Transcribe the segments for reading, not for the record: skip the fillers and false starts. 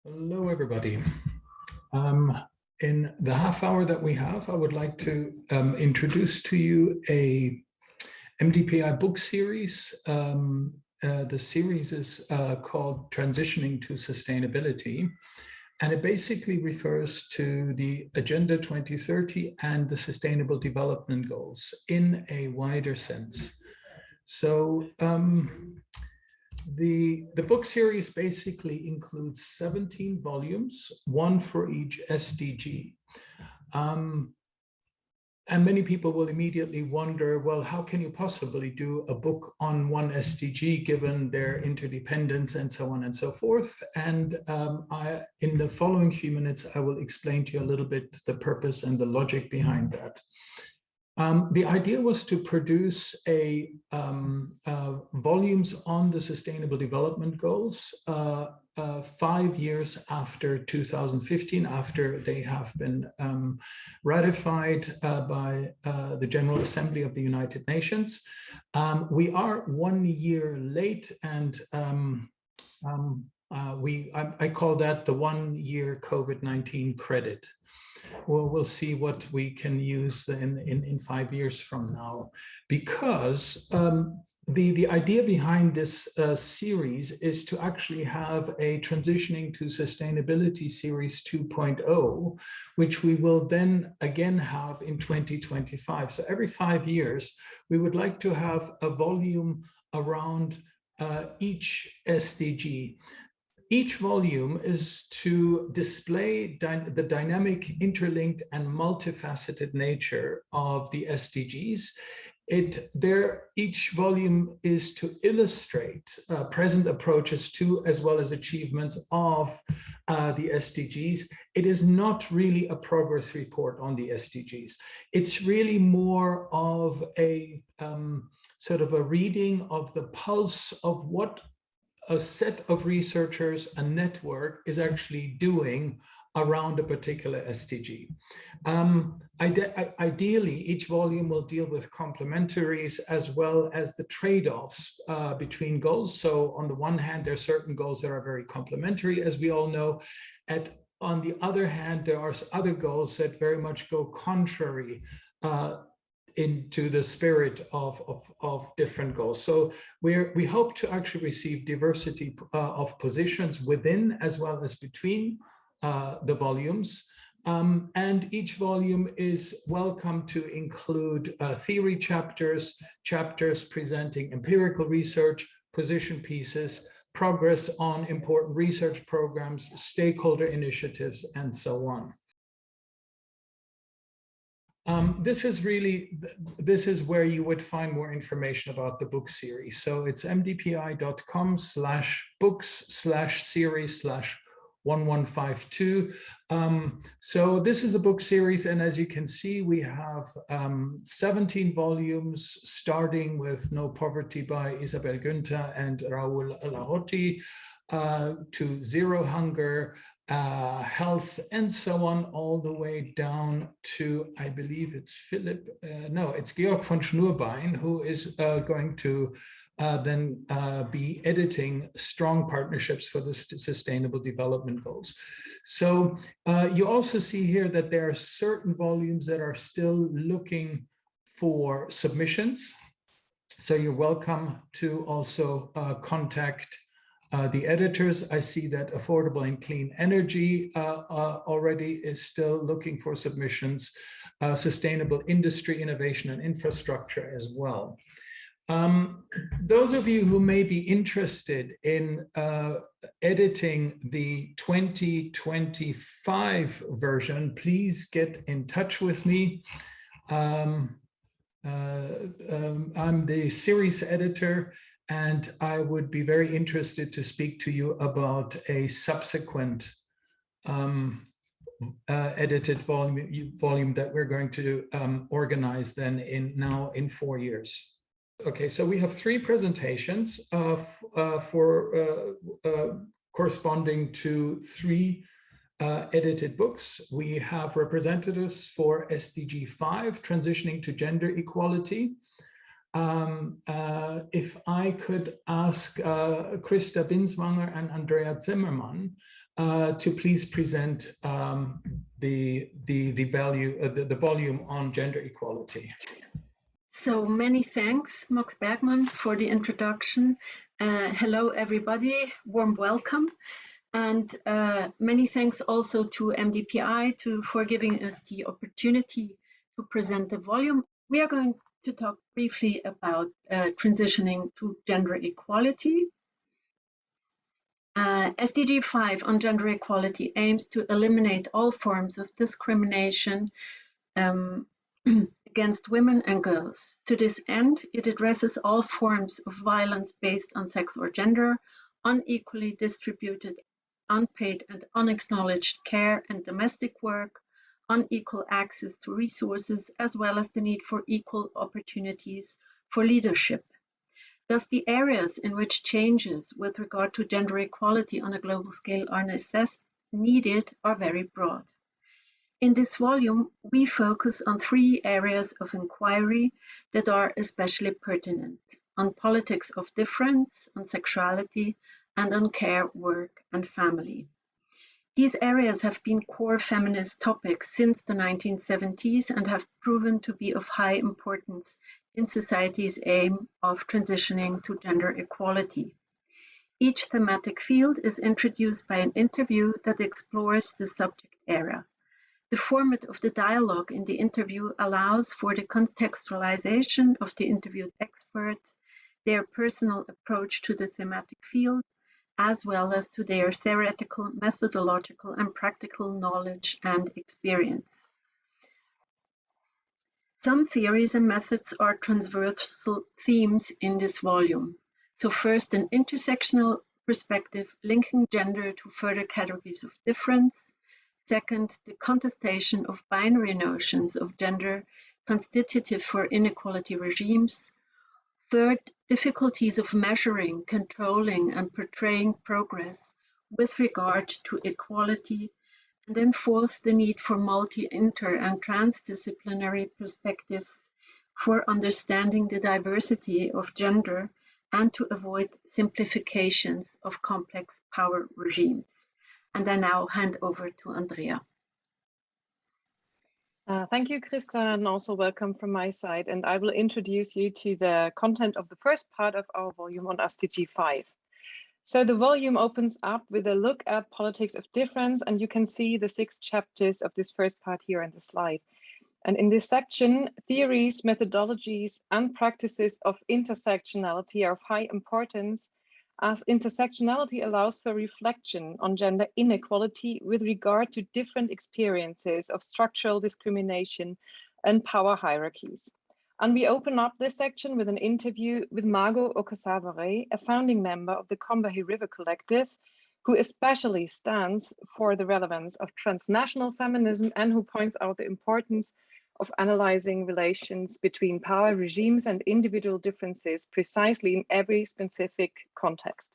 Hello, everybody. In the half hour that we have, I would like to introduce to you a MDPI book series. The series is called Transitioning to Sustainability, and it basically refers to the Agenda 2030 and the Sustainable Development Goals in a wider sense. So the book series basically includes 17 volumes, one for each SDG. And many people will immediately wonder, well, how can you possibly do a book on one SDG given their interdependence and so on and so forth? And in the following few minutes, I will explain to you a little bit the purpose and the logic behind that. The idea was to produce volumes on the Sustainable Development Goals 5 years after 2015, after they have been ratified by the General Assembly of the United Nations. We are 1 year late, and I call that the 1 year COVID-19 credit. Well, we'll see what we can use in 5 years from now, because the idea behind this series is to actually have a Transitioning to Sustainability Series 2.0, which we will then again have in 2025. So every 5 years, we would like to have a volume around each SDG. Each volume is to display the dynamic, interlinked, and multifaceted nature of the SDGs. Each volume is to illustrate present approaches to, as well as achievements of the SDGs. It is not really a progress report on the SDGs. It's really more of a sort of a reading of the pulse of what a set of researchers, a network, is actually doing around a particular SDG. Ideally, each volume will deal with complementaries as well as the trade-offs between goals. So on the one hand, there are certain goals that are very complementary, as we all know. On the other hand, there are other goals that very much go contrary into the spirit of different goals. So we hope to actually receive diversity of positions within as well as between the volumes. And each volume is welcome to include theory chapters presenting empirical research, position pieces, progress on important research programs, stakeholder initiatives, and so on. This is where you would find more information about the book series. So it's mdpi.com/books/series/1152. So this is the book series, and as you can see, we have 17 volumes, starting with No Poverty by Isabel Günther and Raul Lahotti, to Zero Hunger, health, and so on, all the way down to, I believe it's it's Georg von Schnurbein, who is going to then be editing Strong Partnerships for the Sustainable Development Goals. So you also see here that there are certain volumes that are still looking for submissions. So you're welcome to also contact the editors. I see that Affordable and Clean Energy already is still looking for submissions, Sustainable Industry, Innovation and Infrastructure as well. Those of you who may be interested in editing the 2025 version, please get in touch with me. I'm the series editor, and I would be very interested to speak to you about a subsequent edited volume that we're going to organize then in 4 years. Okay, so we have 3 presentations corresponding to 3 edited books. We have representatives for SDG 5, Transitioning to Gender Equality. If I could ask Christa Binswanger and Andrea Zimmermann to please present the volume on gender equality. So many thanks, Max Bergman, for the introduction. Hello, everybody. Warm welcome. And many thanks also to MDPI for giving us the opportunity to present the volume. We are going to talk briefly about transitioning to gender equality. SDG 5 on gender equality aims to eliminate all forms of discrimination against women and girls. To this end, it addresses all forms of violence based on sex or gender, unequally distributed, unpaid and unacknowledged care and domestic work, unequal access to resources, as well as the need for equal opportunities for leadership. Thus, the areas in which changes with regard to gender equality on a global scale are needed are very broad. In this volume, we focus on 3 areas of inquiry that are especially pertinent: on politics of difference, on sexuality, and on care, work, and family. These areas have been core feminist topics since the 1970s and have proven to be of high importance in society's aim of transitioning to gender equality. Each thematic field is introduced by an interview that explores the subject area. The format of the dialogue in the interview allows for the contextualization of the interviewed expert, their personal approach to the thematic field, as well as to their theoretical, methodological, and practical knowledge and experience. Some theories and methods are transversal themes in this volume. So first, an intersectional perspective linking gender to further categories of difference. Second, the contestation of binary notions of gender constitutive for inequality regimes. Third, difficulties of measuring, controlling, and portraying progress with regard to equality. And then fourth, the need for multi, inter, and transdisciplinary perspectives for understanding the diversity of gender and to avoid simplifications of complex power regimes. And I now hand over to Andrea. Thank you, Christa, and also welcome from my side. And I will introduce you to the content of the first part of our volume on SDG 5. So the volume opens up with a look at politics of difference, and you can see the 6 chapters of this first part here on the slide. And in this section, theories, methodologies, and practices of intersectionality are of high importance, as intersectionality allows for reflection on gender inequality with regard to different experiences of structural discrimination and power hierarchies. And we open up this section with an interview with Margot Okasavare, a founding member of the Combahee River Collective, who especially stands for the relevance of transnational feminism and who points out the importance of analyzing relations between power regimes and individual differences precisely in every specific context.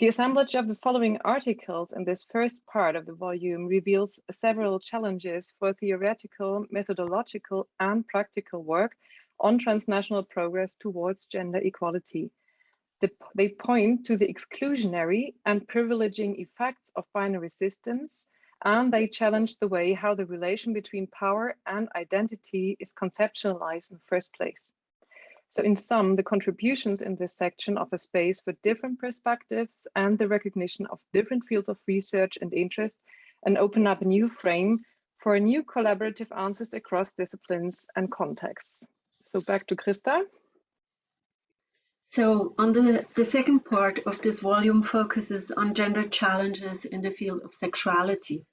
The assemblage of the following articles in this first part of the volume reveals several challenges for theoretical, methodological, and practical work on transnational progress towards gender equality. They point to the exclusionary and privileging effects of binary systems, and they challenge the way how the relation between power and identity is conceptualized in the first place. So in sum, the contributions in this section offer space for different perspectives and the recognition of different fields of research and interest, and open up a new frame for new collaborative answers across disciplines and contexts. So back to Christa. So on the second part of this volume focuses on gender challenges in the field of sexuality.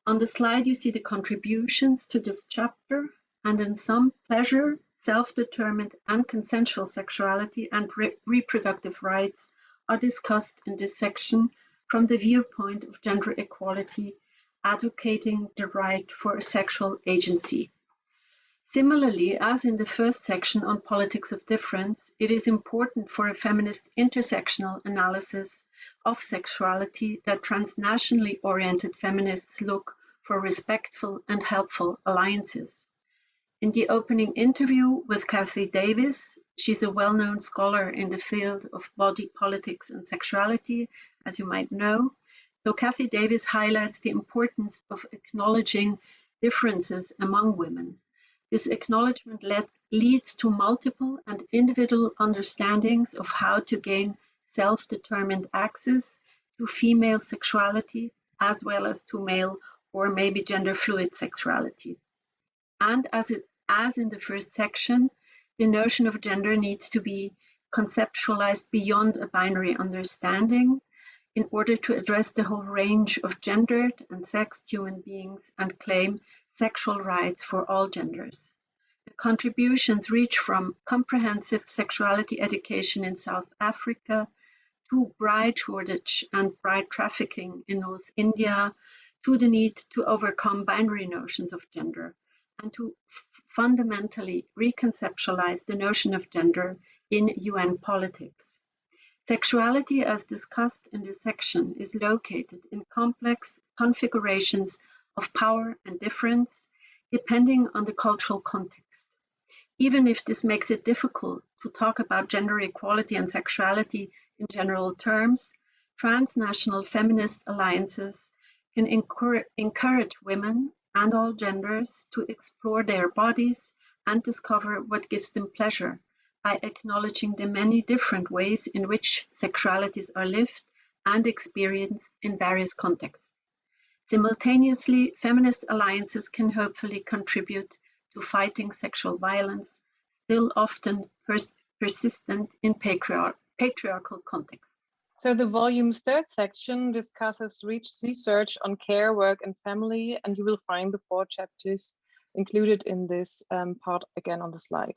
On the slide, you see the contributions to this chapter, and in some, pleasure, self-determined and consensual sexuality and reproductive rights are discussed in this section from the viewpoint of gender equality, advocating the right for sexual agency. Similarly, as in the first section on politics of difference, it is important for a feminist intersectional analysis of sexuality that transnationally oriented feminists look for respectful and helpful alliances. In the opening interview with Kathy Davis, she's a well-known scholar in the field of body politics and sexuality, as you might know, So Kathy Davis highlights the importance of acknowledging differences among women. This acknowledgement leads to multiple and individual understandings of how to gain self-determined access to female sexuality, as well as to male or maybe gender fluid sexuality. And as in the first section, the notion of gender needs to be conceptualized beyond a binary understanding in order to address the whole range of gendered and sexed human beings and claim sexual rights for all genders. The contributions reach from comprehensive sexuality education in South Africa to bride shortage and bride trafficking in North India, to the need to overcome binary notions of gender, and to fundamentally reconceptualize the notion of gender in UN politics. Sexuality, as discussed in this section, is located in complex configurations of power and difference, depending on the cultural context. Even if this makes it difficult to talk about gender equality and sexuality in general terms, transnational feminist alliances can encourage women and all genders to explore their bodies and discover what gives them pleasure by acknowledging the many different ways in which sexualities are lived and experienced in various contexts. Simultaneously, feminist alliances can hopefully contribute to fighting sexual violence, still often persistent in patriarchal contexts. So the volume's third section discusses research on care, work, and family, and you will find the 4 chapters included in this part again on the slide.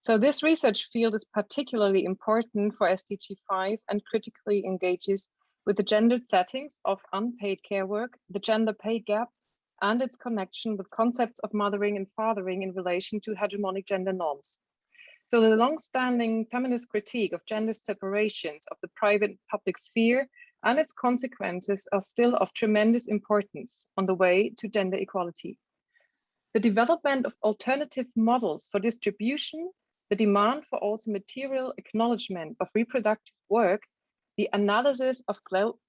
So this research field is particularly important for SDG 5 and critically engages with the gendered settings of unpaid care work, the gender pay gap, and its connection with concepts of mothering and fathering in relation to hegemonic gender norms. So the long-standing feminist critique of gender separations of the private and public sphere and its consequences are still of tremendous importance on the way to gender equality. The development of alternative models for distribution, the demand for also material acknowledgement of reproductive work, the analysis of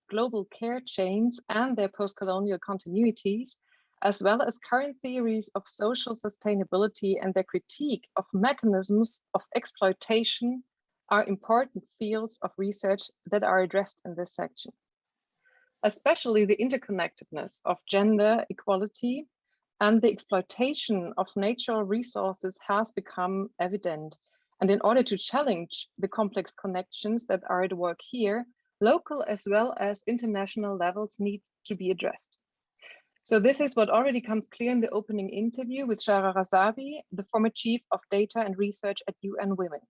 global care chains and their post-colonial continuities, as well as current theories of social sustainability and their critique of mechanisms of exploitation are important fields of research that are addressed in this section. Especially the interconnectedness of gender equality and the exploitation of natural resources has become evident. And in order to challenge the complex connections that are at work here, local as well as international levels need to be addressed. So this is what already comes clear in the opening interview with Shara Razavi, the former chief of data and research at UN Women.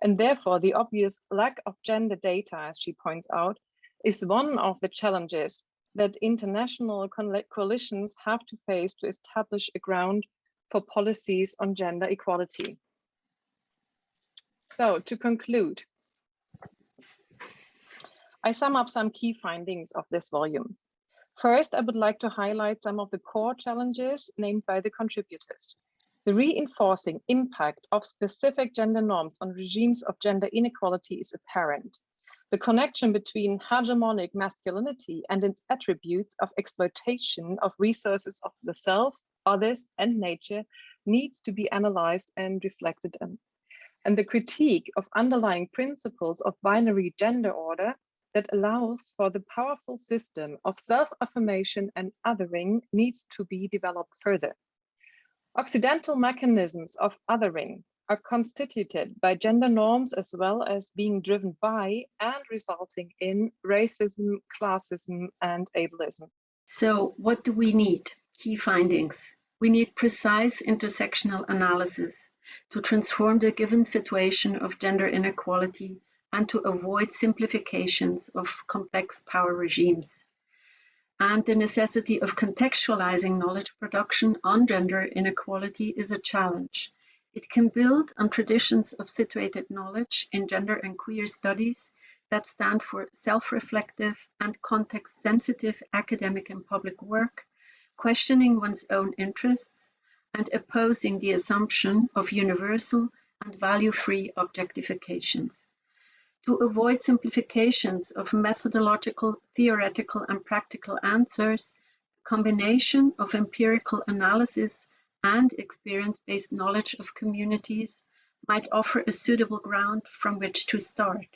And therefore, the obvious lack of gender data, as she points out, is one of the challenges that international coalitions have to face to establish a ground for policies on gender equality. So to conclude, I sum up some key findings of this volume. First, I would like to highlight some of the core challenges named by the contributors. The reinforcing impact of specific gender norms on regimes of gender inequality is apparent. The connection between hegemonic masculinity and its attributes of exploitation of resources of the self, others, and nature needs to be analyzed and reflected in. And the critique of underlying principles of binary gender order that allows for the powerful system of self-affirmation and othering needs to be developed further. Occidental mechanisms of othering are constituted by gender norms as well as being driven by and resulting in racism, classism, and ableism. So what do we need? Key findings. We need precise intersectional analysis to transform the given situation of gender inequality and to avoid simplifications of complex power regimes. And the necessity of contextualizing knowledge production on gender inequality is a challenge. It can build on traditions of situated knowledge in gender and queer studies that stand for self-reflective and context-sensitive academic and public work, questioning one's own interests, and opposing the assumption of universal and value-free objectifications. To avoid simplifications of methodological, theoretical, and practical answers, a combination of empirical analysis and experience-based knowledge of communities might offer a suitable ground from which to start.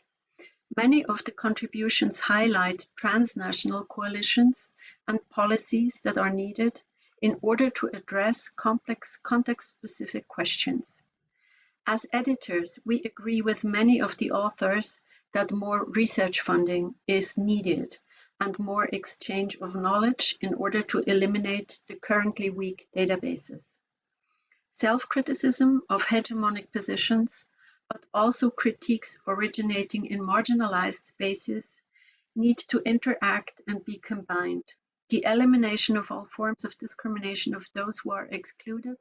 Many of the contributions highlight transnational coalitions and policies that are needed in order to address complex context-specific questions. As editors, we agree with many of the authors that more research funding is needed and more exchange of knowledge in order to eliminate the currently weak databases. Self-criticism of hegemonic positions, but also critiques originating in marginalized spaces, need to interact and be combined. The elimination of all forms of discrimination of those who are excluded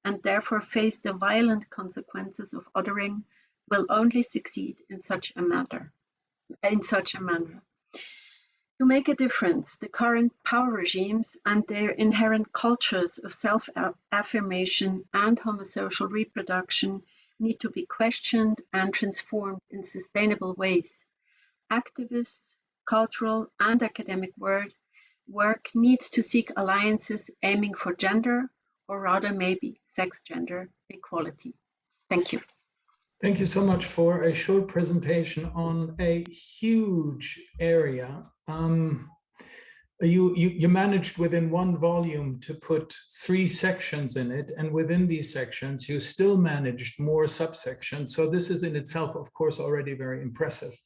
and therefore face the violent consequences of othering will only succeed in such a manner. To make a difference, the current power regimes and their inherent cultures of self-affirmation and homosocial reproduction need to be questioned and transformed in sustainable ways. Activists, cultural and academic work needs to seek alliances aiming for gender, or rather maybe sex-gender equality. Thank you. Thank you so much for a short presentation on a huge area. You managed within one volume to put 3 sections in it, and within these sections you still managed more subsections. So this is in itself, of course, already very impressive.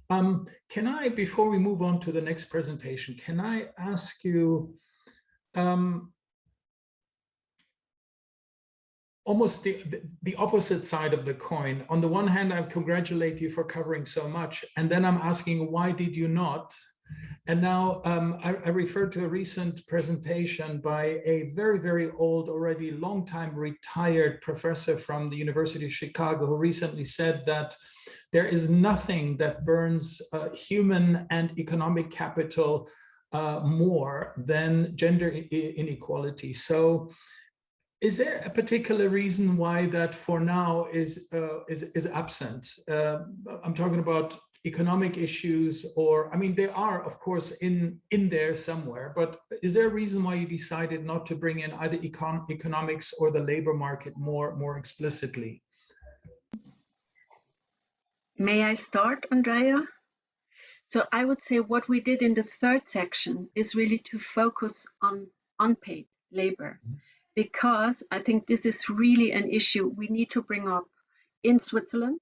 Can I, before we move on to the next presentation, can I ask you almost the opposite side of the coin? On the one hand, I congratulate you for covering so much, and then I'm asking, why did you not? And now I refer to a recent presentation by a very, very old, already long time retired professor from the University of Chicago, who recently said that there is nothing that burns human and economic capital more than gender inequality. So is there a particular reason why that for now is absent? I'm talking about economic issues, or, I mean, they are, of course, in there somewhere, but is there a reason why you decided not to bring in either economics or the labor market more explicitly? May I start, Andrea? So I would say what we did in the 3rd section is really to focus on unpaid labor, because I think this is really an issue we need to bring up in Switzerland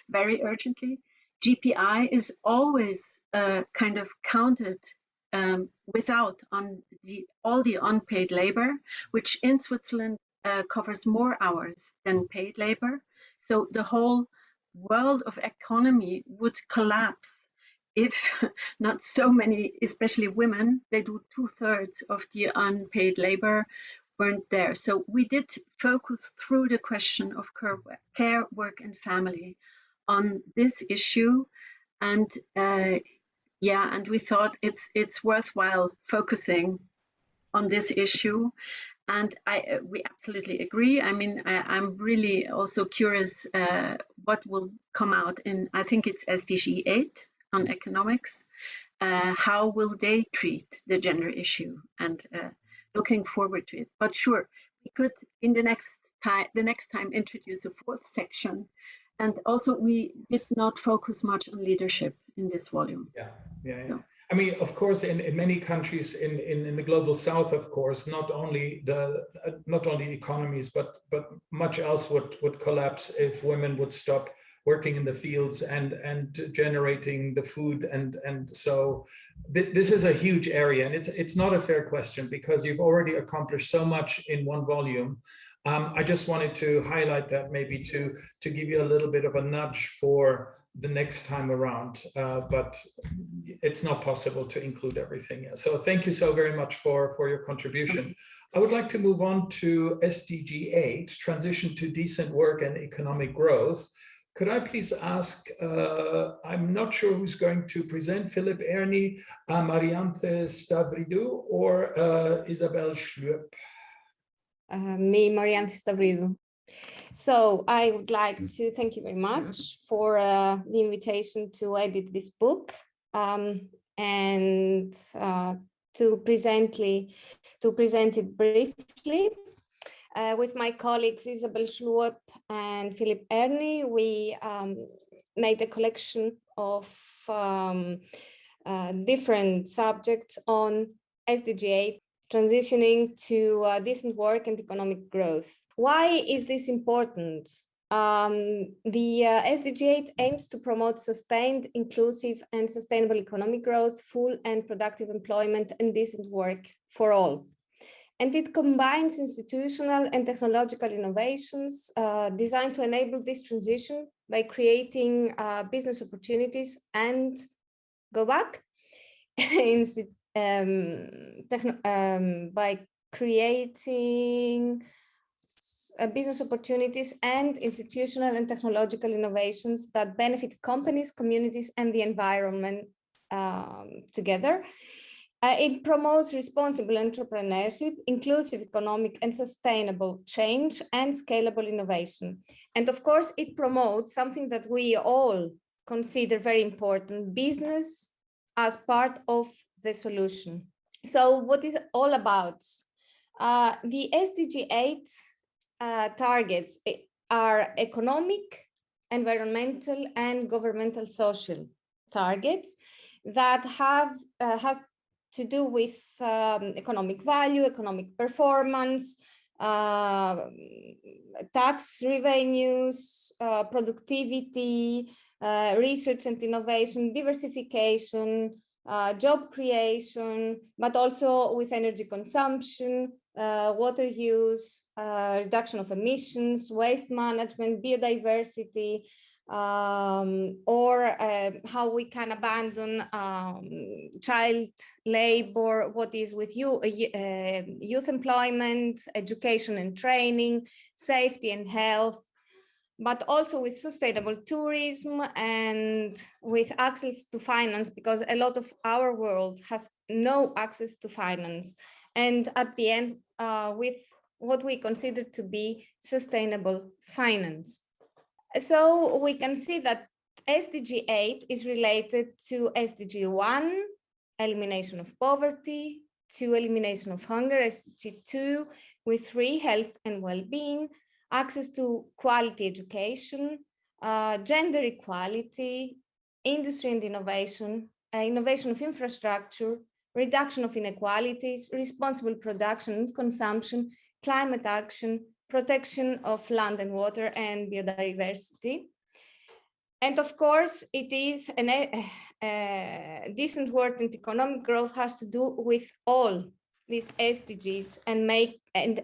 very urgently. GPI is always kind of counted without all the unpaid labor, which in Switzerland covers more hours than paid labor. So the whole world of economy would collapse if not so many, especially women, they do 2/3 of the unpaid labor, weren't there. So we did focus through the question of care, work, and family on this issue, and and we thought it's worthwhile focusing on this issue, and we absolutely agree. I mean, I'm really also curious what will come out in, I think it's SDG 8 on economics. How will they treat the gender issue, and looking forward to it. But sure, we could in the next time introduce a 4th section. And also, we did not focus much on leadership in this volume. Yeah. So. I mean, of course, in many countries in the global south, of course, not only economies, but much else would collapse if women would stop working in the fields and generating the food, and so this is a huge area, and it's not a fair question because you've already accomplished so much in one volume. I just wanted to highlight that, maybe to give you a little bit of a nudge for the next time around, but it's not possible to include everything. So thank you so very much for your contribution. I would like to move on to SDG 8, Transition to Decent Work and Economic Growth. Could I please ask, I'm not sure who's going to present, Philipp Erni, Marianthe Stavridou, or Isabel Schlüpp? Me, Marianthe Stavridou. So I would like to thank you very much for the invitation to edit this book and to present it briefly. With my colleagues Isabel Schluep and Philip Erni, we made a collection of different subjects on SDG 8, transitioning to decent work and economic growth. Why is this important? The SDG 8 aims to promote sustained, inclusive and sustainable economic growth, full and productive employment and decent work for all. And it combines institutional and technological innovations designed to enable this transition by creating business opportunities and by creating business opportunities and institutional and technological innovations that benefit companies, communities, and the environment together. It promotes responsible entrepreneurship, inclusive economic and sustainable change, and scalable innovation. And of course, it promotes something that we all consider very important, business as part of the solution. So what is it all about? The SDG 8 targets are economic, environmental, and governmental social targets that has to do with economic value, economic performance, tax revenues, productivity, research and innovation, diversification, job creation, but also with energy consumption, water use, reduction of emissions, waste management, biodiversity, or how we can abandon child labor, what is with youth employment, education and training, safety and health, but also with sustainable tourism and with access to finance, because a lot of our world has no access to finance. And at the end, with what we consider to be sustainable finance. So we can see that SDG 8 is related to SDG 1, elimination of poverty, 2, elimination of hunger, SDG 2, with 3, health and well-being, access to quality education, gender equality, industry and innovation, innovation of infrastructure, reduction of inequalities, responsible production and consumption, climate action, protection of land and water, and biodiversity. And of course, it is decent work and economic growth has to do with all these SDGs and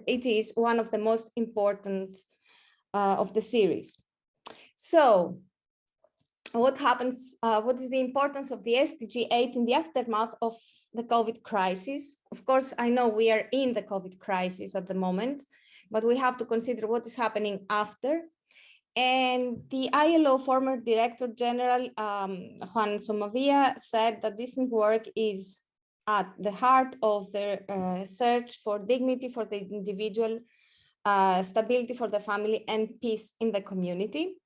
it is one of the most important of the series. So what happens, what is the importance of the SDG 8 in the aftermath of the COVID crisis? Of course, I know we are in the COVID crisis at the moment, but we have to consider what is happening after. And the ILO former Director General, Juan Somavia, said that decent work is at the heart of the search for dignity for the individual, stability for the family, and peace in the community.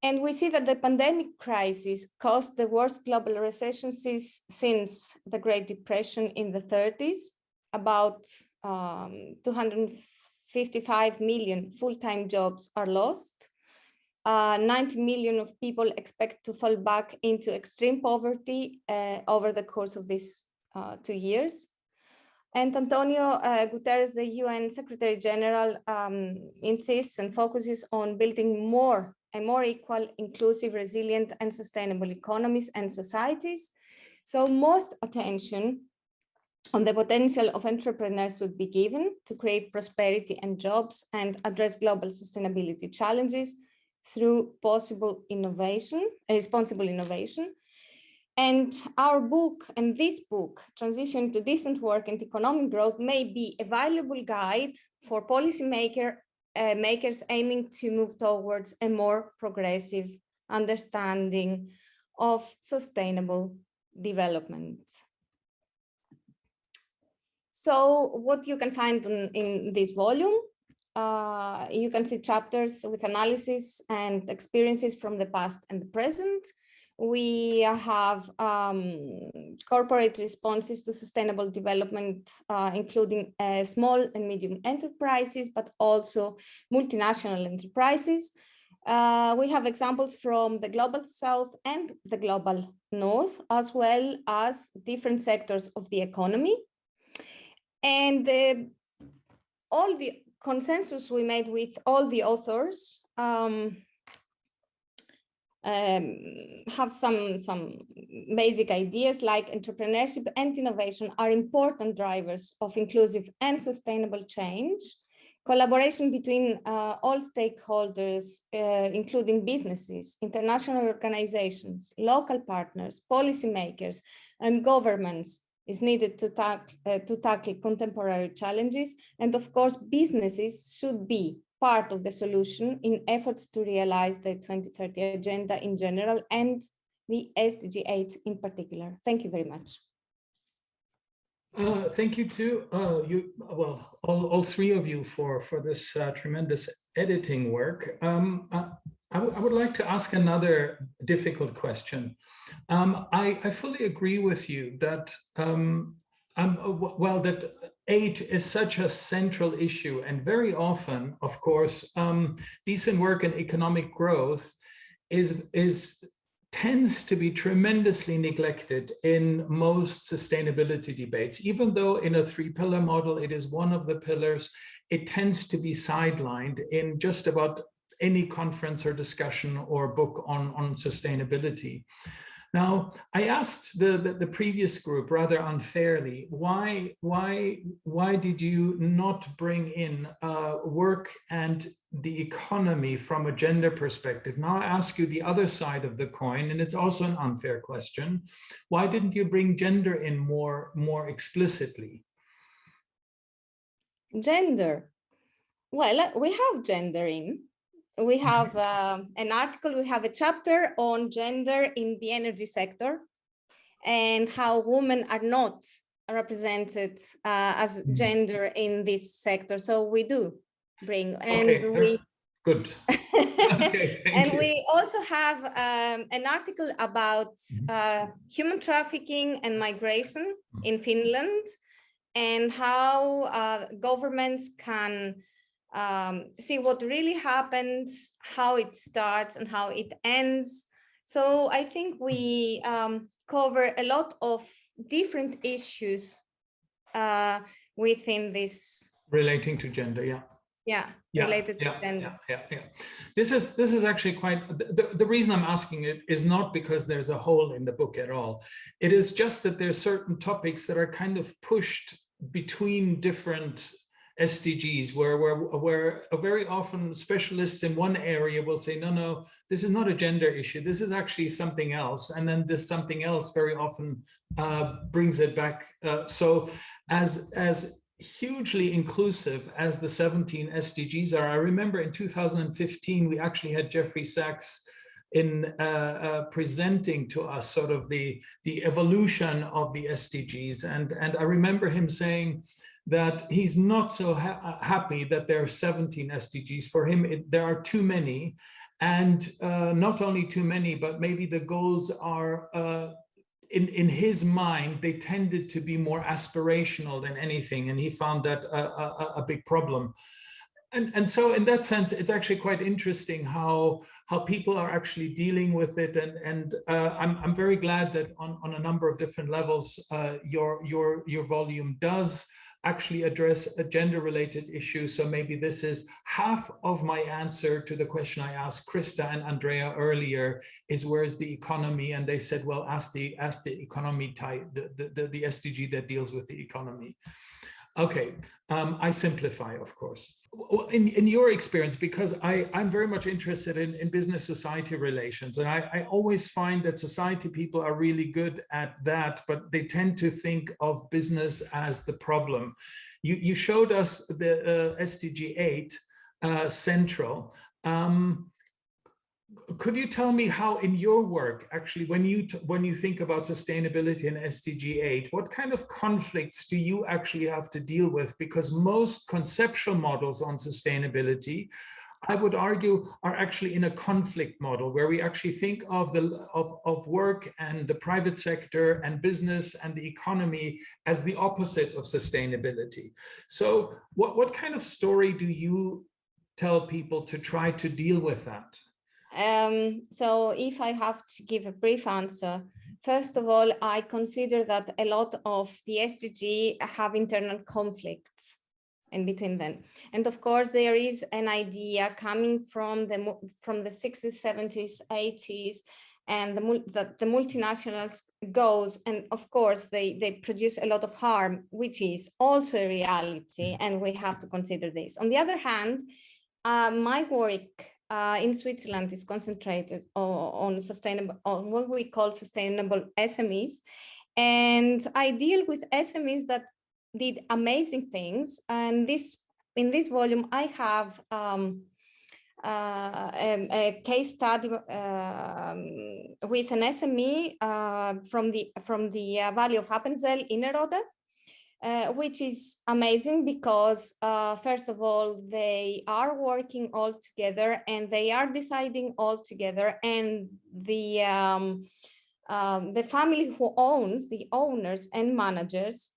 And we see that the pandemic crisis caused the worst global recession since the Great Depression in the 30s. About 255 million full-time jobs are lost. 90 million of people expect to fall back into extreme poverty over the course of these 2 years. And Antonio Guterres, the UN Secretary General, insists and focuses on building a more equal, inclusive, resilient, and sustainable economies and societies. So most attention on the potential of entrepreneurs should be given to create prosperity and jobs and address global sustainability challenges through possible innovation, responsible innovation. And our book, and this book, Transition to Decent Work and Economic Growth, may be a valuable guide for policy makers aiming to move towards a more progressive understanding of sustainable development. So what you can find in this volume you can see chapters with analysis and experiences from the past and the present. We have corporate responses to sustainable development, including small and medium enterprises, but also multinational enterprises. We have examples from the global south and the global north, as well as different sectors of the economy. And all the consensus we made with all the authors have some basic ideas, like entrepreneurship and innovation are important drivers of inclusive and sustainable change. Collaboration between all stakeholders, including businesses, international organizations, local partners, policymakers, and governments is needed to tackle contemporary challenges. And of course, businesses should be part of the solution in efforts to realize the 2030 agenda in general and the SDG 8 in particular. Thank you very much. Thank you to all three of you for this tremendous editing work. I would like to ask another difficult question. I fully agree with you that that 8 is such a central issue, and very often, of course, decent work and economic growth tends to be tremendously neglected in most sustainability debates. Even though in a 3-pillar model, it is one of the pillars, it tends to be sidelined in just about any conference or discussion or book on sustainability. Now, I asked the previous group rather unfairly, why did you not bring in work and the economy from a gender perspective? Now I ask you the other side of the coin, and it's also an unfair question. Why didn't you bring gender in more explicitly? Gender. Well, we have gender in. We have an article, we have a chapter on gender in the energy sector and how women are not represented as gender in this sector. So we do bring, and okay, good. Okay, and we also have an article about human trafficking and migration in Finland and how governments can see what really happens, how it starts and how it ends. So I think we cover a lot of different issues within this. Relating to gender, yeah. Related to gender. This is actually quite, the reason I'm asking it is not because there's a hole in the book at all. It is just that there are certain topics that are kind of pushed between different SDGs, where very often specialists in one area will say, no, this is not a gender issue, this is actually something else. And then this something else very often brings it back. So as hugely inclusive as the 17 SDGs are, I remember in 2015, we actually had Jeffrey Sachs in presenting to us sort of the evolution of the SDGs. And I remember him saying that he's not so happy that there are 17 SDGs. For him, there are too many. And not only too many, but maybe the goals are, in his mind, they tended to be more aspirational than anything. And he found that a big problem. And so in that sense, it's actually quite interesting how people are actually dealing with it. And I'm very glad that on a number of different levels, your volume does actually address a gender-related issue. So maybe this is half of my answer to the question I asked Christa and Andrea earlier, is where's the economy? And they said, well, ask the economy type, the SDG that deals with the economy. Okay, I simplify, of course. In your experience, because I'm very much interested in business-society relations, and I always find that society people are really good at that, but they tend to think of business as the problem. You showed us the SDG 8 central. Could you tell me how in your work, actually, when you think about sustainability and SDG 8, what kind of conflicts do you actually have to deal with? Because most conceptual models on sustainability, I would argue, are actually in a conflict model where we actually think of work and the private sector and business and the economy as the opposite of sustainability. So what kind of story do you tell people to try to deal with that? So if I have to give a brief answer, first of all, I consider that a lot of the SDG have internal conflicts in between them. And of course, there is an idea coming from the 60s, 70s, 80s, and the multinationals goes, and of course, they produce a lot of harm, which is also a reality, and we have to consider this. On the other hand, my work in Switzerland is concentrated on what we call sustainable SMEs. And I deal with SMEs that did amazing things. And in this volume, I have a case study with an SME from the Valley of Appenzell in Innerrhoden, which is amazing because first of all, they are working all together and they are deciding all together, and the family who owns, the owners and managers,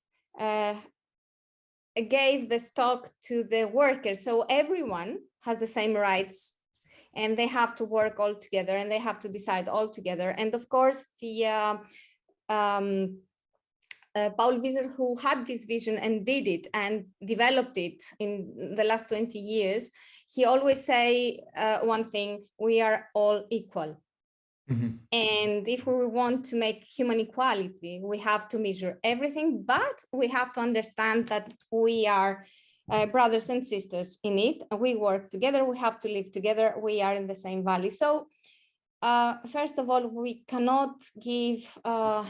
gave the stock to the workers. So everyone has the same rights and they have to work all together and they have to decide all together. And of course, the Paul Wieser, who had this vision and did it and developed it in the last 20 years, he always say one thing: we are all equal. Mm-hmm. And if we want to make human equality, we have to measure everything, but we have to understand that we are brothers and sisters in it. We work together, we have to live together, we are in the same valley. So first of all, we cannot give a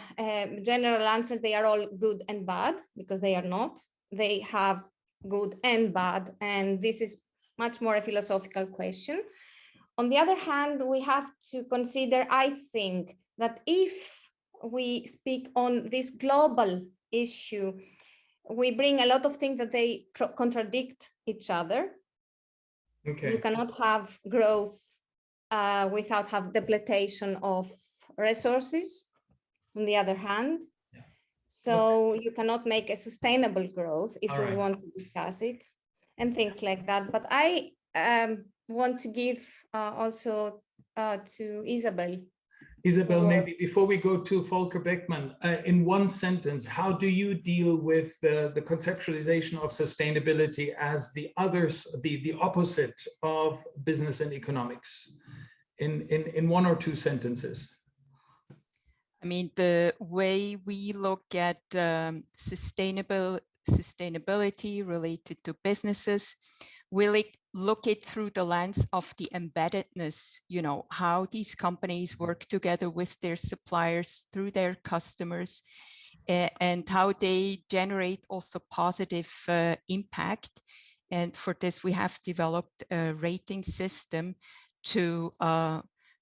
general answer, they are all good and bad, because they are not. They have good and bad, and this is much more a philosophical question. On the other hand, we have to consider, I think, that if we speak on this global issue, we bring a lot of things that they contradict each other. Okay. You cannot have growth without have depletion of resources, on the other hand. Yeah. So okay. You cannot make a sustainable growth if we want to discuss it and things like that. But I want to give also to Isabel. Isabel, maybe before we go to Volker Beckmann, in one sentence, how do you deal with the conceptualization of sustainability as the opposite of business and economics? In one or two sentences. I mean, the way we look at sustainability related to businesses, we look it through the lens of the embeddedness, you know, how these companies work together with their suppliers, through their customers, and how they generate also positive impact. And for this, we have developed a rating system to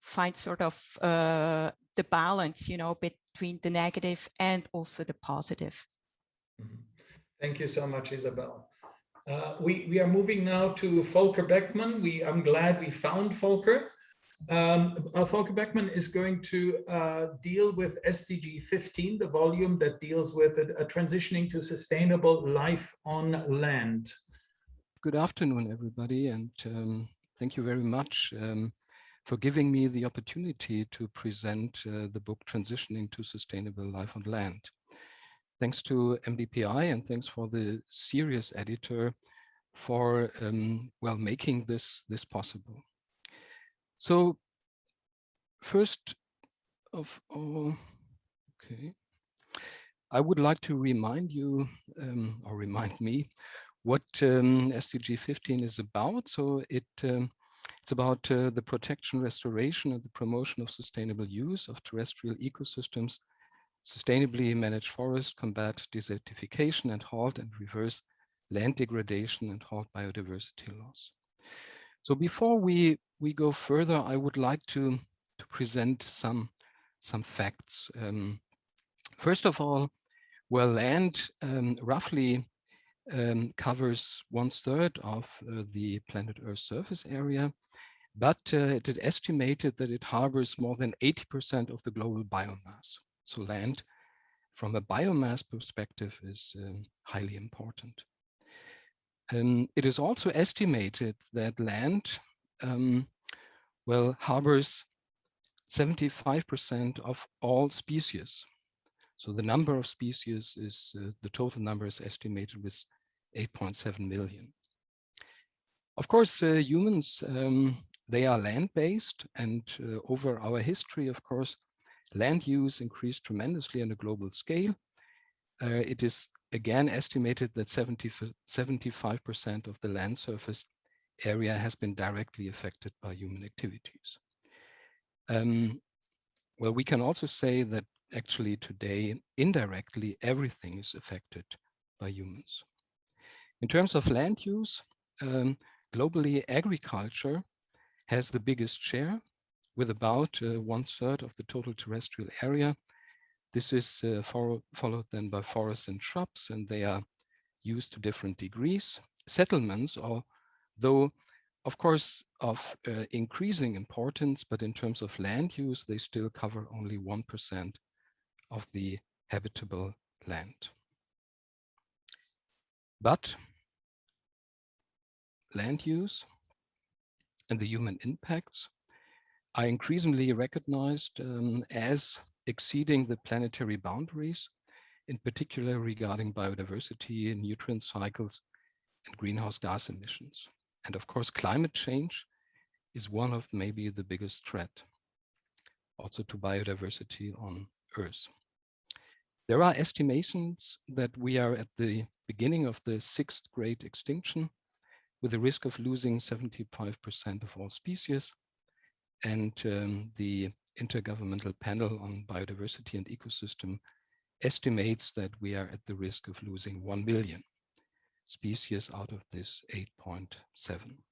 find sort of the balance, you know, between the negative and also the positive. Thank you so much, Isabel. We are moving now to Volker Beckmann. I'm glad we found Volker. Volker Beckmann is going to deal with SDG 15, the volume that deals with a transitioning to sustainable life on land. Good afternoon, everybody, and thank you very much for giving me the opportunity to present the book Transitioning to Sustainable Life on Land. Thanks to MDPI and thanks for the series editor for making this possible. So first of all, I would like to remind you or remind me what SDG 15 is about. So it's about the protection, restoration, and the promotion of sustainable use of terrestrial ecosystems, sustainably manage forests, combat desertification, and halt and reverse land degradation and halt biodiversity loss. So before we go further, I would like to present some facts. First of all, well, land roughly covers 1/3 of the planet Earth's surface area, but it is estimated that it harbors more than 80% of the global biomass. So land, from a biomass perspective, is highly important. It is also estimated that land well, harbors 75% of all species. So the number of species is, the total number is estimated with 8.7 million. Of course, humans, they are land-based, and over our history, of course, land use increased tremendously on a global scale. It is again estimated that 75% of the land surface area has been directly affected by human activities. Well, we can also say that actually today, indirectly, everything is affected by humans. In terms of land use, globally, agriculture has the biggest share, with about 1/3 of the total terrestrial area. This is followed then by forests and shrubs, and they are used to different degrees. Settlements, although of course of increasing importance, but in terms of land use, they still cover only 1% of the habitable land. But land use and the human impacts are increasingly recognized as exceeding the planetary boundaries, in particular regarding biodiversity, nutrient cycles, and greenhouse gas emissions. And of course, climate change is one of maybe the biggest threat also to biodiversity on Earth. There are estimations that we are at the beginning of the 6th great extinction, with a risk of losing 75% of all species. And the Intergovernmental Panel on Biodiversity and Ecosystem estimates that we are at the risk of losing 1 million species out of this 8.7.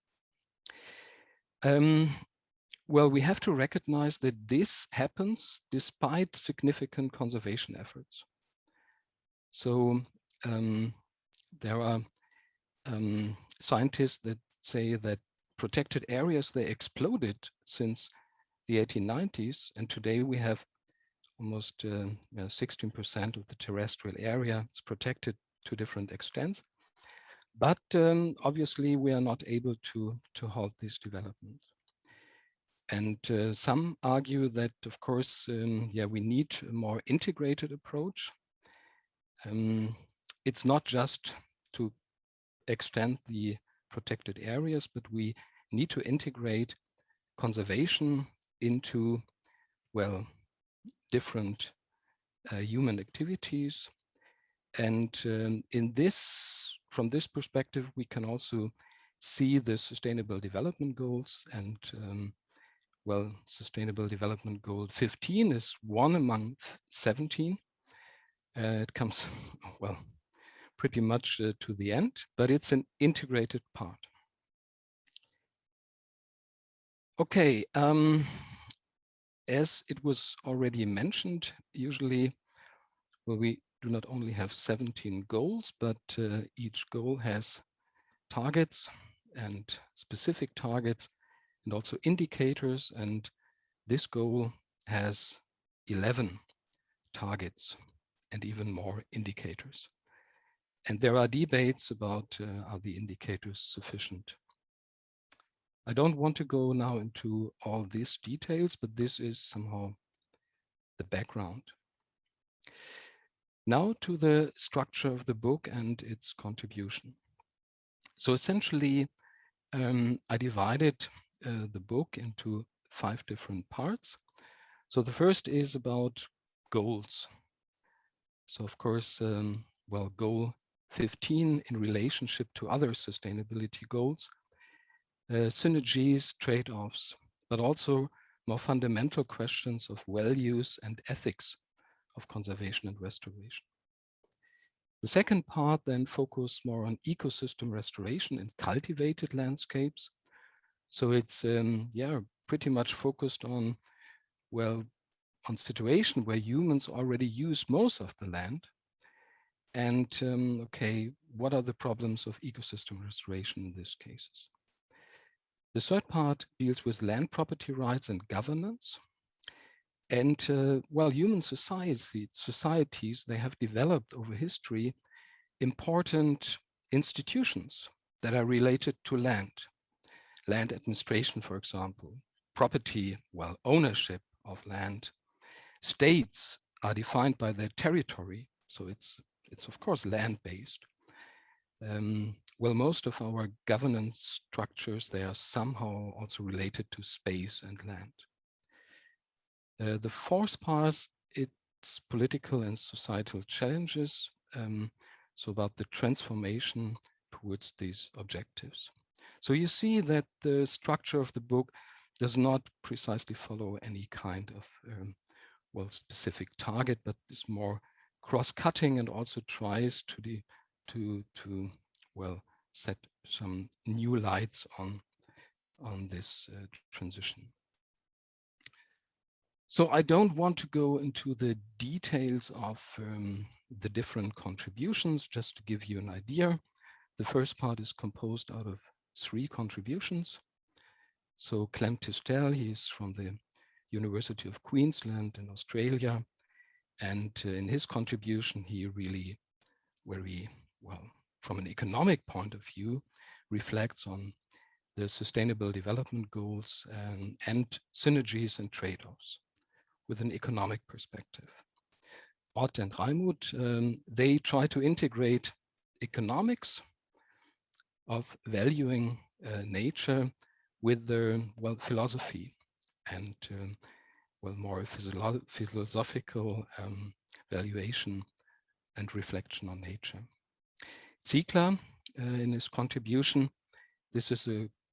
Well, we have to recognize that this happens despite significant conservation efforts. So there are scientists that say that protected areas, they exploded since the 1890s, and today we have almost 16% of the terrestrial area is protected to different extents. But obviously we are not able to halt this development. And some argue that, of course, we need a more integrated approach. It's not just to extend the protected areas, but we need to integrate conservation into, well, different human activities. And from this perspective, we can also see the Sustainable Development Goals. And well, Sustainable Development Goal 15 is one among 17. It comes, well, pretty much to the end, but it's an integrated part. Okay, as it was already mentioned, usually, well, we do not only have 17 goals, but each goal has targets and specific targets and also indicators. And this goal has 11 targets and even more indicators. And there are debates about are the indicators sufficient. I don't want to go now into all these details, but this is somehow the background. Now to the structure of the book and its contribution. So essentially, I divided the book into 5 different parts. So the first is about goals. So of course, well, goal 15 in relationship to other sustainability goals, synergies, trade-offs, but also more fundamental questions of values and ethics of conservation and restoration. The second part then focused more on ecosystem restoration in cultivated landscapes. So it's yeah, pretty much focused on, well, on situation where humans already use most of the land. And okay, what are the problems of ecosystem restoration in these cases? The third part deals with land property rights and governance. And well, human societies, they have developed over history important institutions that are related to land administration, for example, property, well, ownership of land. States are defined by their territory, so it's of course land-based. Well, most of our governance structures, they are somehow also related to space and land. The fourth part, it's political and societal challenges, so about the transformation towards these objectives. So you see that the structure of the book does not precisely follow any kind of well, specific target, but is more cross-cutting and also tries to well, set some new lights on this transition. So I don't want to go into the details of the different contributions, just to give you an idea. The first part is composed out of 3 contributions. So Clem Tistel, he's from the University of Queensland in Australia. And in his contribution, he really very well, from an economic point of view, reflects on the Sustainable Development Goals and synergies and trade-offs with an economic perspective. Ott and Raimund, they try to integrate economics of valuing nature with the, well, philosophy and well, more philosophical valuation and reflection on nature. Ziegler, in his contribution, this is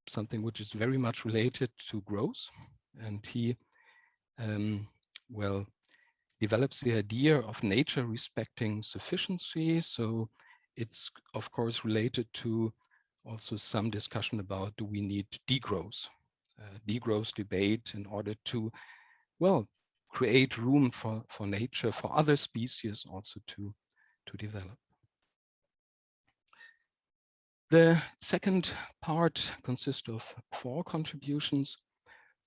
something which is very much related to growth, and he well, develops the idea of nature respecting sufficiency. So it's of course related to also some discussion about, do we need degrowth? Degrowth debate in order to, well, create room for nature, for other species also to develop. The second part consists of 4 contributions.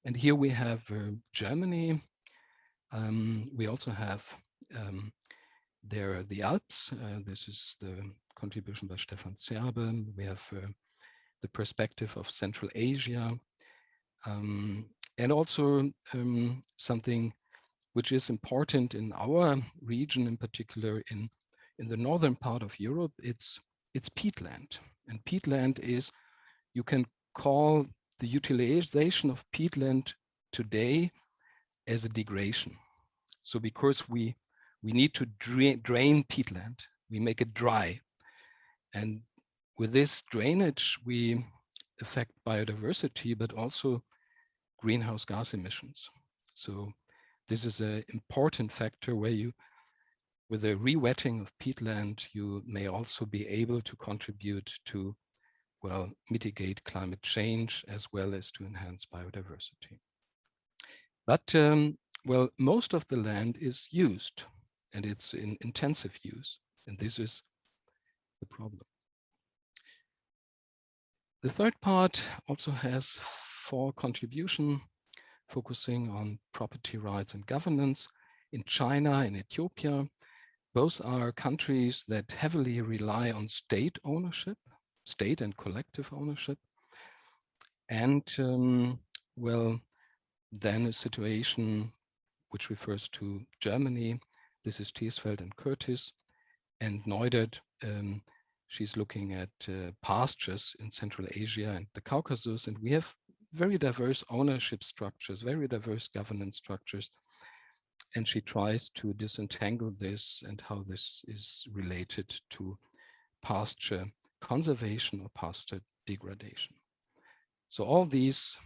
And here we have Germany. We also have the Alps. This is the contribution by Stefan Zerbe. We have the perspective of Central Asia. And also something which is important in our region, in particular in the northern part of Europe, it's peatland. And peatland is, you can call the utilization of peatland today as a degradation. So because we need to drain peatland, we make it dry. And with this drainage, we affect biodiversity, but also greenhouse gas emissions. So this is an important factor where you, with the re-wetting of peatland, you may also be able to contribute to, well, mitigate climate change as well as to enhance biodiversity. But well, most of the land is used and it's in intensive use, and this is the problem. The third part also has 4 contributions focusing on property rights and governance. In China and Ethiopia, both are countries that heavily rely on state ownership, state and collective ownership. And well, then a situation which refers to Germany. This is Thiesfeld and Curtis, and Neudert, she's looking at pastures in Central Asia and the Caucasus, and we have very diverse ownership structures, very diverse governance structures, and she tries to disentangle this and how this is related to pasture conservation or pasture degradation. So all these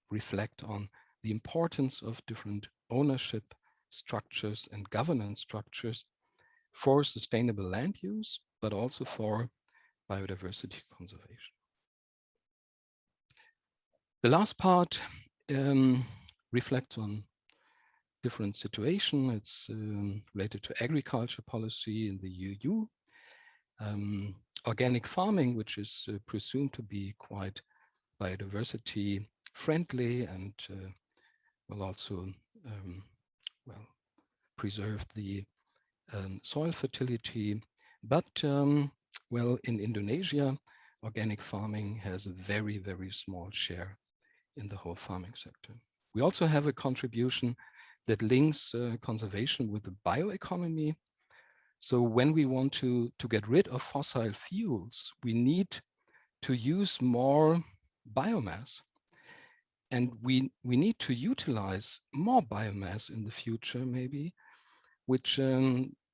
reflect on the importance of different ownership structures and governance structures for sustainable land use, but also for biodiversity conservation. The last part reflects on different situation. It's related to agriculture policy in the EU. Organic farming, which is presumed to be quite biodiversity friendly and will also well preserve the soil fertility. But well, in Indonesia, organic farming has a very, very small share in the whole farming sector. We also have a contribution that links conservation with the bioeconomy. So when we want to get rid of fossil fuels, we need to use more biomass. And we need to utilize more biomass in the future, maybe, which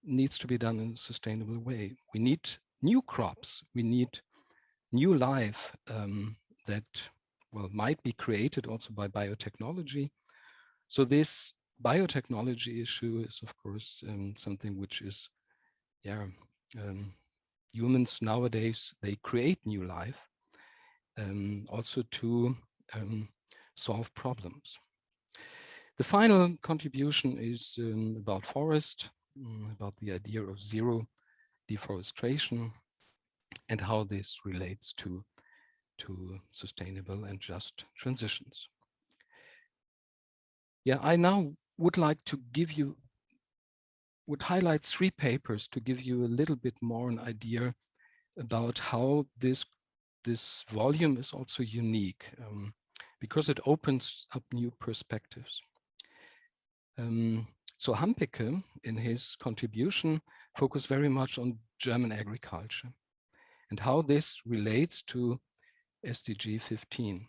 needs to be done in a sustainable way. We need new crops. We need new life that, well, might be created also by biotechnology. So this biotechnology issue is, of course, something which is, yeah, humans nowadays, they create new life also to solve problems. The final contribution is about forest, about the idea of zero deforestation and how this relates to sustainable and just transitions. Yeah, I now would like to would highlight 3 papers to give you a little bit more an idea about how this volume is also unique, because it opens up new perspectives. So Hampeke, in his contribution, focused very much on German agriculture and how this relates to SDG 15.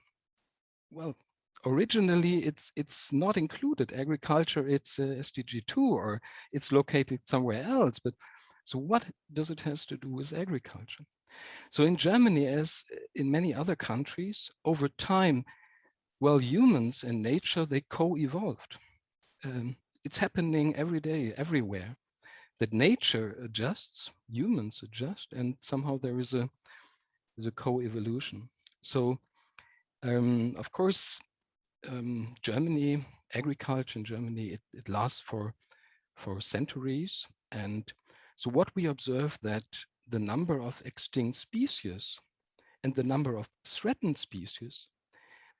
Well, originally it's not included. Agriculture, it's SDG 2, or it's located somewhere else. But so what does it has to do with agriculture? So in Germany, as in many other countries, over time, well, humans and nature, they co-evolved. It's happening every day, everywhere, that nature adjusts, humans adjust, and somehow there is a co-evolution. So, of course, Germany, agriculture in Germany, it lasts for centuries. And so what we observe that the number of extinct species and the number of threatened species,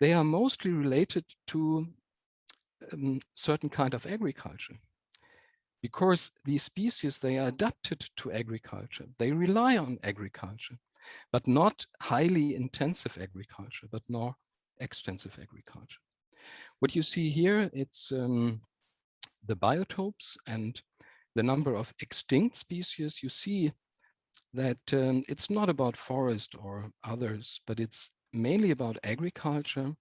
they are mostly related to certain kind of agriculture. Because these species, they are adapted to agriculture. They rely on agriculture, but not highly intensive agriculture, but more extensive agriculture. What you see here, it's the biotopes and the number of extinct species. You see that it's not about forest or others, but it's mainly about agriculture.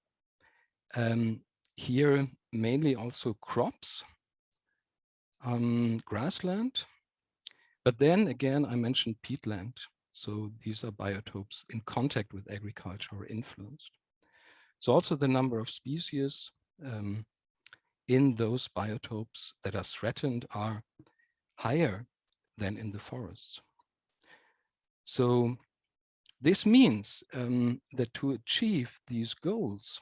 Here, mainly also crops, grassland. But then again, I mentioned peatland. So these are biotopes in contact with agriculture or influenced. So also the number of species in those biotopes that are threatened are higher than in the forests. So this means that to achieve these goals,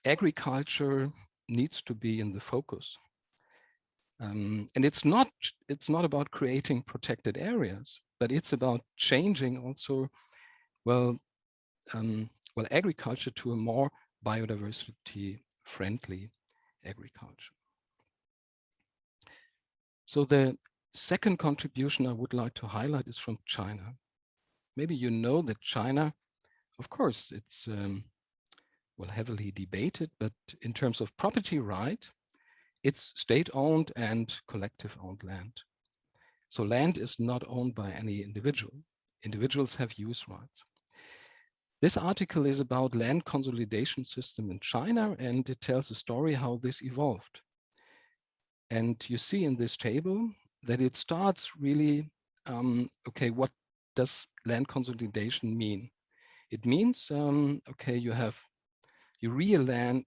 agriculture needs to be in the focus. And it's not about creating protected areas, but it's about changing also, well, agriculture to a more biodiversity friendly agriculture. So the second contribution I would like to highlight is from China. Maybe you know that China, of course, it's well, heavily debated, but in terms of property right, it's state-owned and collective-owned land. So land is not owned by any individual. Individuals have use rights. This article is about land consolidation system in China, and it tells a story how this evolved. And you see in this table that it starts really, okay, what does land consolidation mean? It means, okay, you rearrange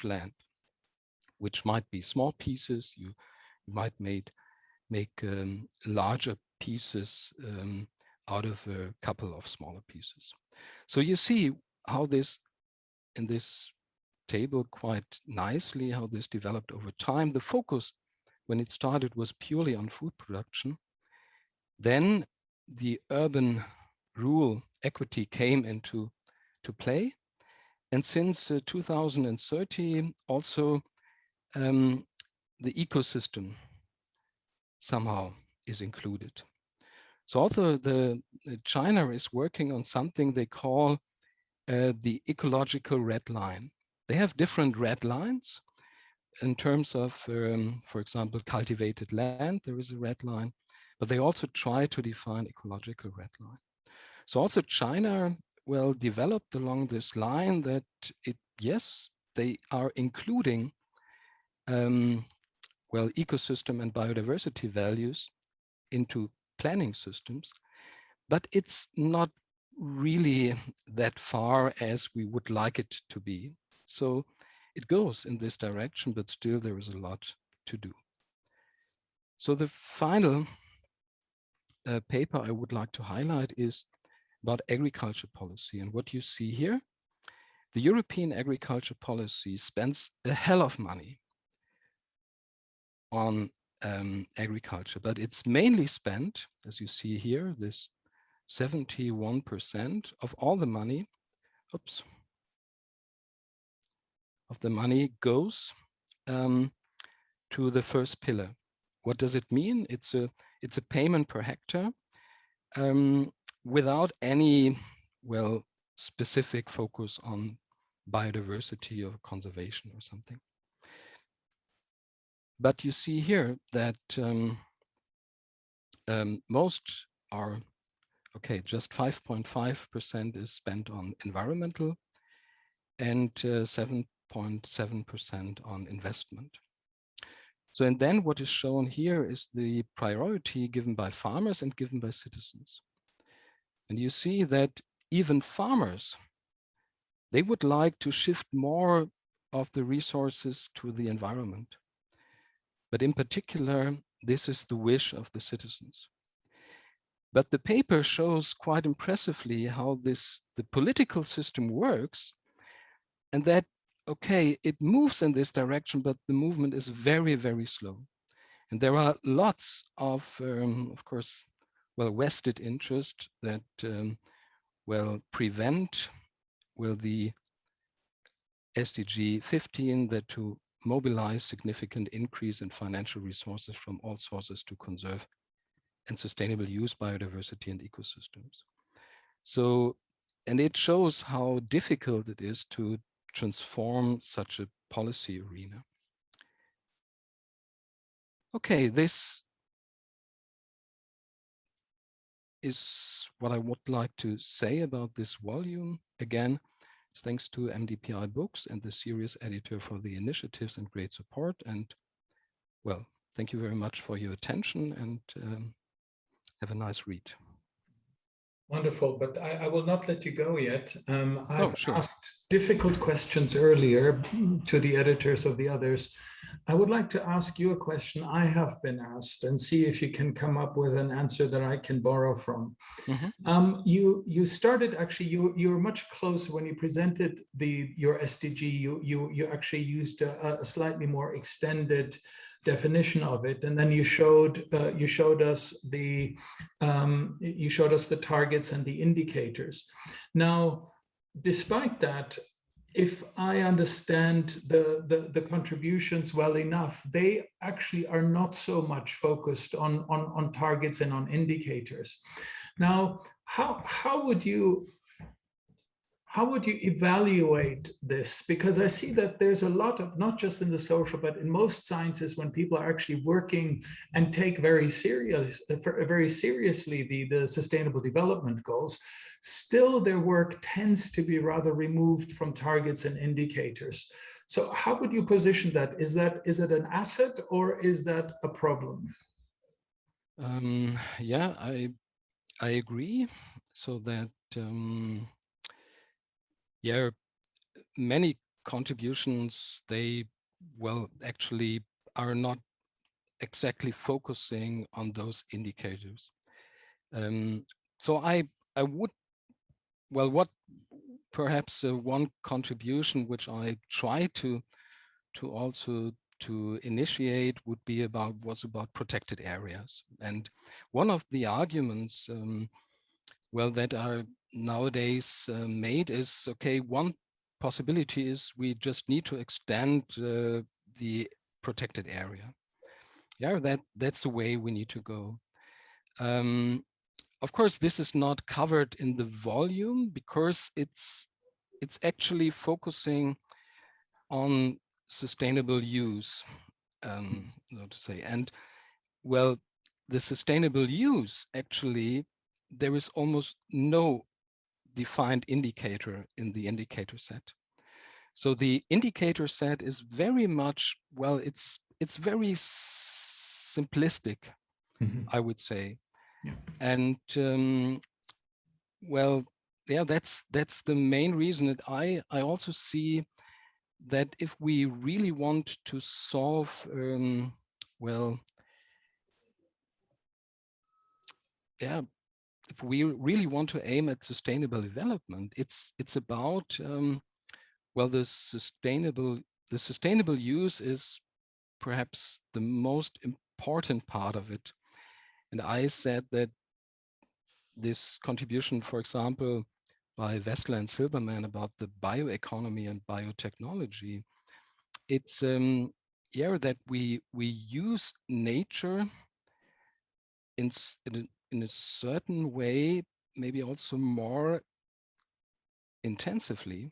land, which might be small pieces. You might make larger pieces out of a couple of smaller pieces. So you see how this, in this table quite nicely, how this developed over time. The focus when it started was purely on food production. Then the urban rural equity came into play. And since 2030, also the ecosystem somehow is included. So also China is working on something they call the ecological red line. They have different red lines in terms of, for example, cultivated land, there is a red line, but they also try to define ecological red line. So also China, well, developed along this line that yes, they are including, well, ecosystem and biodiversity values into planning systems, but it's not really that far as we would like it to be. So it goes in this direction, but still there is a lot to do. So the final paper I would like to highlight is about agriculture policy. And what you see here, the European agriculture policy spends a hell of money on agriculture, but it's mainly spent, as you see here, this 71% of all the money, of the money goes to the first pillar. What does it mean? It's a payment per hectare without any, well, specific focus on biodiversity or conservation or something. But you see here that most are, okay, just 5.5% is spent on environmental and 7.7% on investment. So, and then what is shown here is the priority given by farmers and given by citizens. And you see that even farmers, they would like to shift more of the resources to the environment. But in particular, this is the wish of the citizens. But the paper shows quite impressively how the political system works, and that, okay, it moves in this direction, but the movement is very, very slow. And there are lots of course, well, vested interest that, well, prevent, well, the SDG 15, that to mobilize significant increase in financial resources from all sources to conserve and sustainable use biodiversity and ecosystems. So, and it shows how difficult it is to transform such a policy arena. Okay, this is what I would like to say about this volume. Again, thanks to MDPI Books and the series editor for the initiatives and great support. And well, thank you very much for your attention, and have a nice read. Wonderful, but I will not let you go yet. I've sure. asked difficult questions earlier to the editors of the others. I would like to ask you a question I have been asked and see if you can come up with an answer that I can borrow from. Mm-hmm. You started, actually, you were much closer when you presented your SDG. You actually used a slightly more extended definition of it, and then you showed us the targets and the indicators. Now, despite that, if I understand the contributions well enough, they actually are not so much focused on targets and on indicators. Now, how would you evaluate this? Because I see that there's a lot of, not just in the social, but in most sciences, when people are actually working and take very seriously the Sustainable Development Goals, still their work tends to be rather removed from targets and indicators. So how would you position that? Is it an asset or is that a problem? Yeah, I agree. So that yeah, many contributions, they, well, actually are not exactly focusing on those indicators. So I would well, what perhaps one contribution which I try to also to initiate would be about protected areas. And one of the arguments, well, that are nowadays made is, okay, one possibility is we just need to extend the protected area. Yeah, that's the way we need to go. Of course, this is not covered in the volume because it's actually focusing on sustainable use, so to say. And well, the sustainable use, actually, there is almost no defined indicator in the indicator set. So the indicator set is very much, well, it's very simplistic, I would say. Yeah. And well, yeah, that's the main reason that I also see that if we really want to solve, well, yeah, if we really want to aim at sustainable development, it's about, well, the sustainable use is perhaps the most important part of it. And I said that this contribution, for example, by Wessler and Zimmermann about the bioeconomy and biotechnology, it's yeah, that we use nature in a certain way, maybe also more intensively.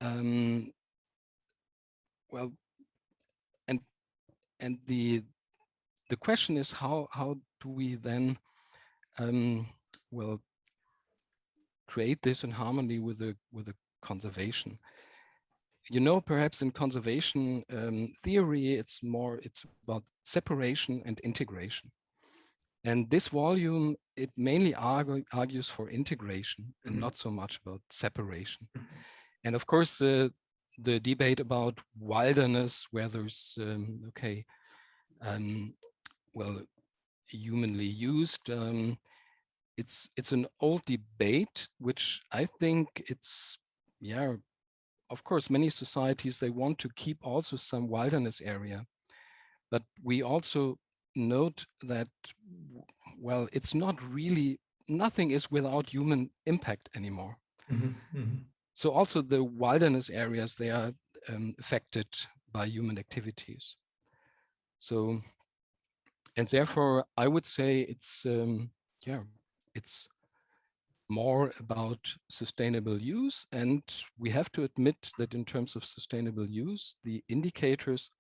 Well, and the question is how do we then well, create this in harmony with the conservation. You know, perhaps in conservation theory, it's about separation and integration. And this volume, it mainly argues for integration and not so much about separation. And of course, the debate about wilderness, where there's, okay, well, humanly used, it's an old debate, which I think it's, yeah, of course, many societies, they want to keep also some wilderness area, but we also note that, well, it's not really, nothing is without human impact anymore. So also the wilderness areas, they are affected by human activities. So, and therefore I would say it's, yeah, it's more about sustainable use. And we have to admit that in terms of sustainable use, the indicators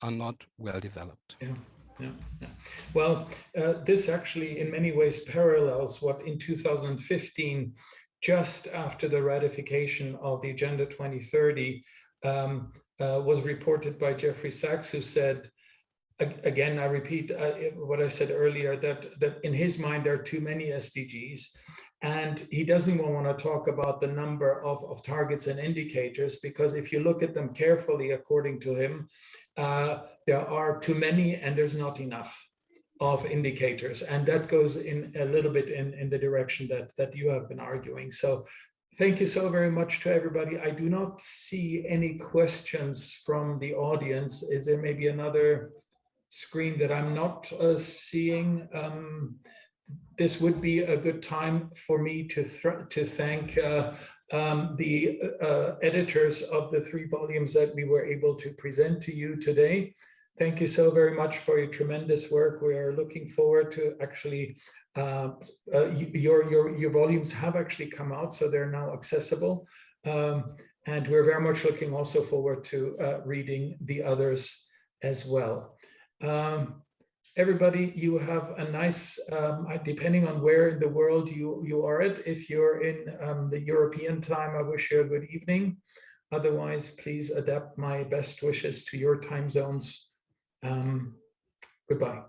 are not well developed. Yeah. Well, this actually in many ways parallels what in 2015, just after the ratification of the Agenda 2030, was reported by Jeffrey Sachs, who said, again, I repeat what I said earlier, that in his mind, there are too many SDGs. And he doesn't even want to talk about the number of targets and indicators, because if you look at them carefully, according to him, there are too many and there's not enough of indicators. And that goes in a little bit in the direction that you have been arguing. So thank you so very much to everybody. I do not see any questions from the audience. Is there maybe another screen that I'm not seeing? This would be a good time for me to thank the editors of the 3 volumes that we were able to present to you today. Thank you so very much for your tremendous work. We are looking forward to actually, your volumes have actually come out, so they're now accessible. And we're very much looking also forward to reading the others as well. Everybody, you have a nice, depending on where in the world you are at. If you're in the European time, I wish you a good evening. Otherwise, please adapt my best wishes to your time zones. Goodbye.